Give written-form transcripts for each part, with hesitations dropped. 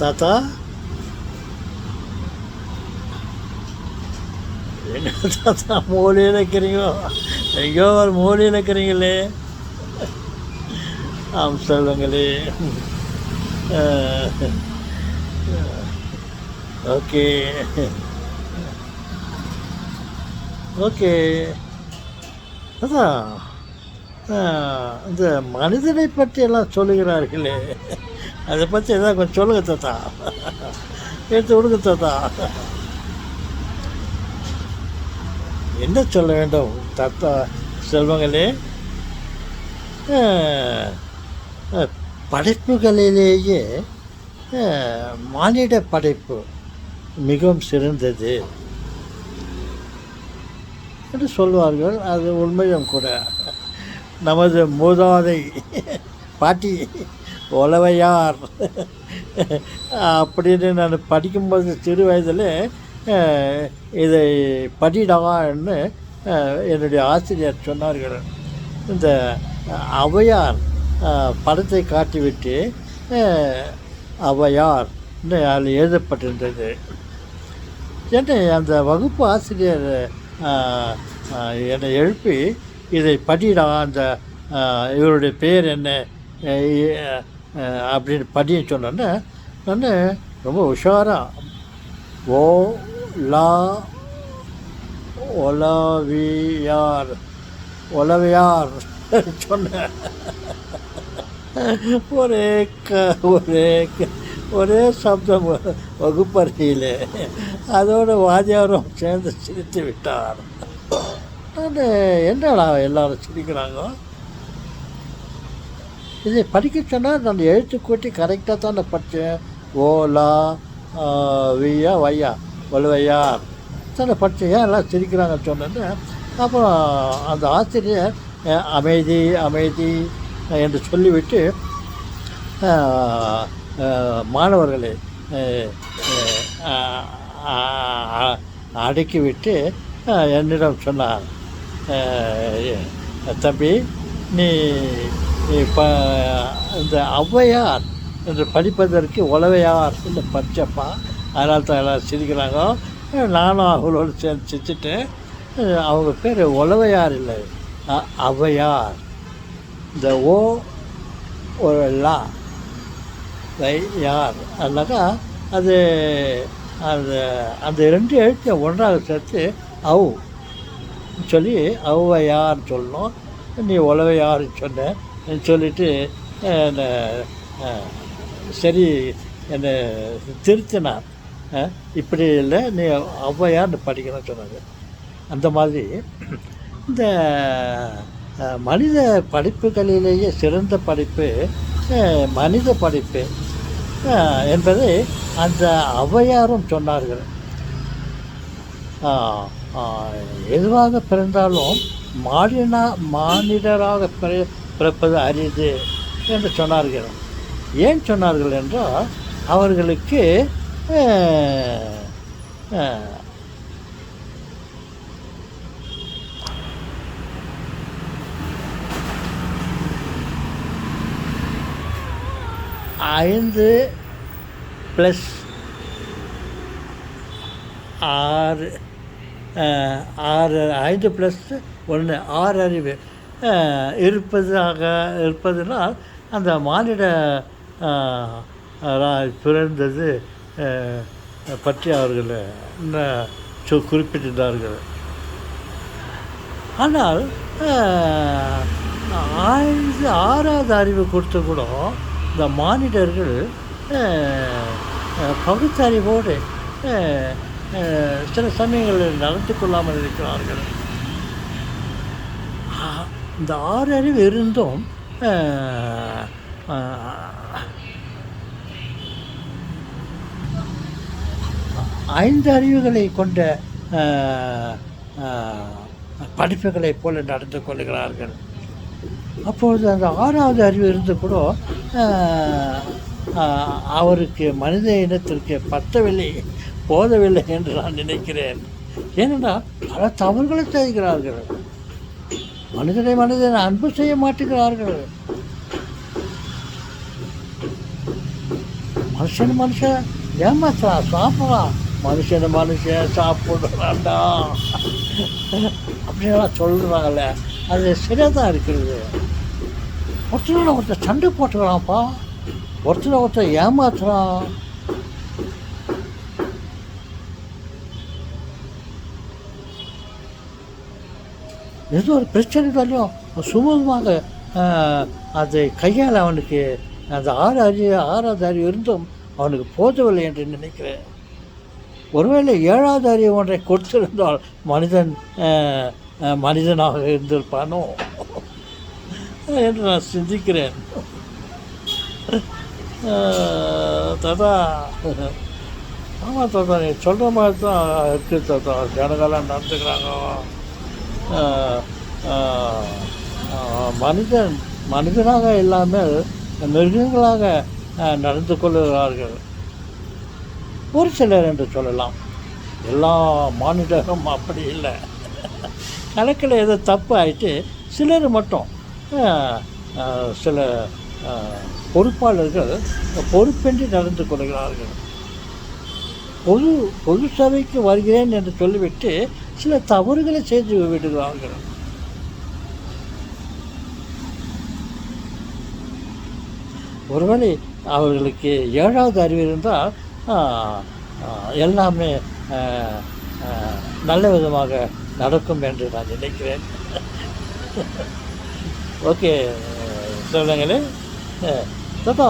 தாத்தா, எங்க தாத்தா மூலையில் இருக்கிறீங்க? எங்கேயோ ஒரு மூலையில் இருக்கிறீங்களே. ஆம் சொல்லுங்களே. Okay okay. அதான் இந்த மனிதனை பற்றி எல்லாம் சொல்லுகிறார்களே, அதை பற்றி எதாவது கொஞ்சம் சொல்லுங்க தாத்தா. எடுத்து விடுங்க தாத்தா. என்ன சொல்ல வேண்டும் தாத்தா செல்வங்களே? படைப்புகளிலேயே மானிட படைப்பு மிகவும் சிறந்தது என்று சொல்வார்கள். அது உண்மையும் கூட. நமது மூதாதை பாட்டி ஒலவையார் அப்படின்னு நான் படிக்கும்போது சிறு வயதில் இதை படிடான்னு என்னுடைய ஆசிரியர் சொன்னார்கள். இந்த ஔவையார் படத்தை காட்டிவிட்டு ஔவையார்னு அதில் எழுதப்பட்டிருந்தது. என்னை அந்த வகுப்பு ஆசிரியர் என்னை எழுப்பி இதை படிடா, அந்த இவருடைய பேர் என்ன அப்படின்னு படின்னு சொன்னோன்னே நான் ரொம்ப உஷாராக ஓ லா ஒலவியார் ஒலவையார் சொன்னேன். ஒரே சப்தம் வகுப்பறையில். அதோடு வாத்தியாரும் சேர்ந்து சிரித்து விட்டார். என்னடா எல்லாரும் சிரிக்கிறாங்க? இதை படிக்க சொன்னால் நான் எழுத்து கூட்டி கரெக்டாக தான் நான் படித்தேன். ஓலா வியா வையா வலுவையார் தானே படித்தேன். ஏன் எல்லாம் சிரிக்கிறாங்க சொன்னேன்னு அப்புறம் அந்த ஆசிரியர் அமைதி அமைதி என்று சொல்லிவிட்டு மாணவர்களை அடக்கிவிட்டு என்னிடம் சொன்னார், தம்பி நீ இப்போ இந்த ஔவையார் என்று படிப்பதற்கு உளவையார் என்று படித்தப்பா, அதனால தான் எல்லாம் சிரிக்கிறாங்க. நானும் அவங்களோடு சேர்ந்து சிரிச்சுட்டு, அவங்க பேர் உளவையார் இல்லை, ஔவையார். இந்த ஓ ஒரு லா வை யார் அதனாக்கா அது அந்த அந்த ரெண்டு எழுத்தை ஒன்றாக சேர்த்து அவு சொல்லி ஔவையார்னு சொல்லணும். நீ உளவையார்னு சொன்ன சொல்லிவிட்டு சரி என்னை திருத்தினார். இப்படி இல்லை, நீ ஔவையார்னு படிக்கணும்னு சொன்னாங்க. அந்த மாதிரி இந்த மனித படைப்புகளிலேயே சிறந்த படைப்பு மனித படைப்பு என்பதை அந்த ஔவையாரும் சொன்னார்கள். எதுவாக பிறந்தாலும் மானிடராக பிறப்பது அரிது என்று சொன்னார்கள். ஏன் சொன்னார்கள் என்றால் அவர்களுக்கு ஐந்து ப்ளஸ் ஆறு 5 ப்ளஸ் 1 6 அறிவு இருப்பதனால் அந்த மானிட பிறந்தது பற்றி அவர்கள் குறிப்பிட்டிருந்தார்கள். ஆனால் 6வது அறிவு கொடுத்த கூட இந்த மானிடர்கள் பகுத்தறிவோடு சில சமயங்களில் நடந்து கொள்ளாமல் இருக்கிறார்கள். இந்த 6 அறிவு இருந்தும் 5 அறிவுகளை கொண்ட படிப்புகளைப் போல நடந்து கொள்கிறார்கள். அப்பொழுது அந்த 6வது அறிவு இருந்து கூட அவருக்கு மனித இனத்திற்கு போதவில்லை என்று நான் நினைக்கிறேன். ஏனென்றால் பல தவறுகளை செய்கிறார்கள். மனிதனை அன்பு செய்ய மாட்டேங்கிறார்கள். மனுஷன் ஏமாத்துறான், சாப்பிட்றான், மனுஷன் சாப்பிட்றான்டா அப்படின்லாம் சொல்கிறாங்கல்ல, அது சரியாக தான் இருக்கிறது. ஒருத்தர் சண்டை போட்டுக்கிறான்ப்பா, ஒருத்தர் ஏமாத்துறான். ஏதோ ஒரு பிரச்சனைகளையும் சுமூகமாக அதை கையால் அவனுக்கு அந்த ஆறாவது அறிவு இருந்தும் அவனுக்கு போதவில்லை என்று நினைக்கிறேன். ஒருவேளை 7வது அறிவு ஒன்றை கொடுத்திருந்தால் மனிதனாக இருந்திருப்பானோ என்று நான் சிந்திக்கிறேன். தாத்தா, ஆமாம் தாத்தா, நீ சொல்கிற மாதிரி தான் இருக்குது தாத்தா. ஜனங்கள்லாம் நடந்துக்கிறாங்க. மனிதனாக இல்லாமல் மிருகங்களாக நடந்து கொள்கிறார்கள் ஒரு சிலர் என்று சொல்லலாம். எல்லா மானிடரும் அப்படி இல்லை. கணக்கில் ஏதோ தப்பு ஆகிட்டு சிலர் மட்டும், சில பொறுப்பாளர்கள் பொறுப்பின்றி நடந்து கொள்கிறார்கள். பொது சபைக்கு வருகிறேன் என்று சொல்லிவிட்டு சில தவறுகளை செய்து விடுகிறார்கள். ஒருவேளை அவர்களுக்கு 7வது அறிவு இருந்தால் எல்லாமே நல்ல விதமாக நடக்கும் என்று நான் நினைக்கிறேன். ஓகே சொல்லுங்களே தாத்தா,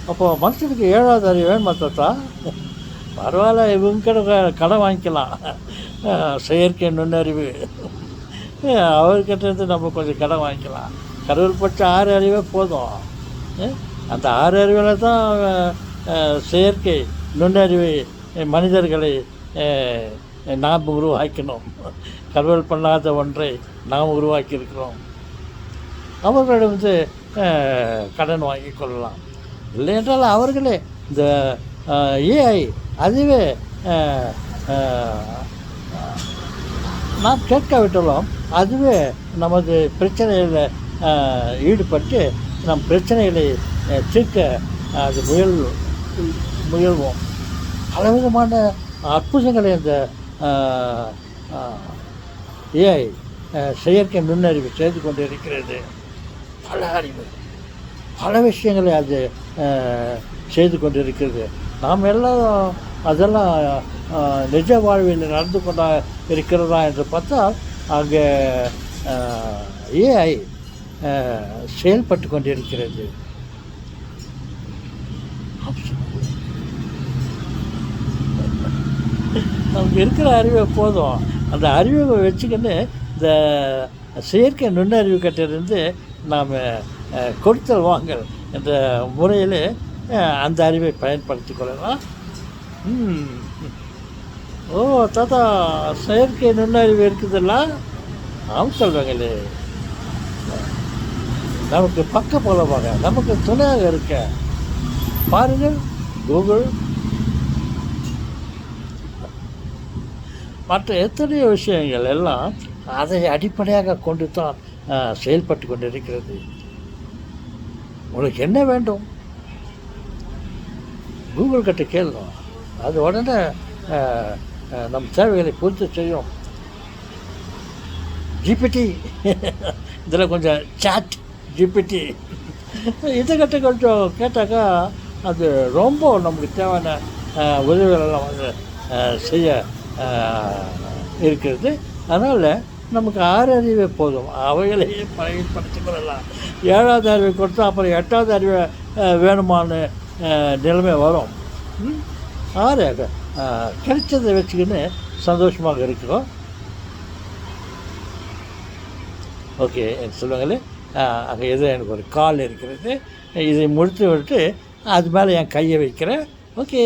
அப்போது மனுஷனுக்கு 7வது அறிவு வேணுமா தாத்தா? பரவாயில்ல, இவங்க கடன் வாங்கிக்கலாம். செயற்கை நுண்ணறிவு அவர்கிட்ட இருந்து நம்ம கொஞ்சம் கடன் வாங்கிக்கலாம். கடவுள் பட்ச 6 அறிவே போதும். அந்த 6 அறிவில் தான் செயற்கை நுண்ணறிவு மனிதர்களை நாம் உருவாக்கணும். கடவுள் பண்ணாத ஒன்றை நாம் உருவாக்கியிருக்கிறோம். அவர்களிடம் கடன் வாங்கி கொள்ளலாம். இல்லை என்றால் அவர்களே இந்த ஏஐ அதுவே நாம் கேட்காவிட்டாலும் அதுவே நமது பிரச்சனையில் ஈடுபட்டு நம் பிரச்சனைகளை தீர்க்க அது முயல்வோம். பலவிதமான அற்புதங்களை அந்த ஏஐ செயற்கை நுண்ணறிவு செய்து கொண்டு இருக்கிறது. பல விஷயங்களை அது செய்து கொண்டு இருக்கிறது. நாம் எல்லாம் அதெல்லாம் நிஜ வாழ்வில் நடந்து கொண்டா இருக்கிறதா என்று பார்த்தால் அங்கே ஏஐ செயல்பட்டு கொண்டிருக்கிறது. நமக்கு இருக்கிற அறிவை போதும். அந்த அறிவை வச்சுக்கின்னு இந்த செயற்கை நுண்ணறிவு கிட்டேருந்து நாம் கொடுத்தல் வாங்கல் என்ற முறையில் அந்த அறிவை பயன்படுத்தி கொள்ளலாம். ஓ தாத்தா, செயற்கை நுண்ணறிவு இருக்குதுல்ல? ஆம் சொல்கிறாங்களே, நமக்கு பக்கபலமாக நமக்கு துணையாக இருக்க பாருங்கள். கூகுள் மற்ற எத்தனையோ விஷயங்கள் எல்லாம் அதை அடிப்படையாக கொண்டு தான் செயல்பட்டு கொண்டு இருக்கிறது. உங்களுக்கு என்ன வேண்டும்? கூகுள் கிட்ட கேளுங்க, அது உடனே நம் தேவைகளை பூர்த்தி செய்யும். ஜிபிடி இதில் கொஞ்சம் சாட் ஜிபிடி இதுக்கிட்ட கொஞ்சம் கேட்டாக்கா அது ரொம்ப நமக்கு தேவையான உதவிகளெல்லாம் செய்ய இருக்கிறது. அதனால் நமக்கு 6 அறிவே போதும், அவைகளையே பயன்படுத்திக் கொள்ளலாம். 7வது அறிவை கொடுத்தா அப்புறம் 8வது அறிவை வேணுமான நிலைமை வரும். 6 கிடைச்சதை வச்சுக்கின்னு சந்தோஷமாக இருக்கிறோம். ஓகே சொல்லுங்களே. அங்கே எதோ எனக்கு ஒரு கால் இருக்கிறது, இதை முடித்து விட்டு அது மேலே என் கையை வைக்கிறேன். ஓகே.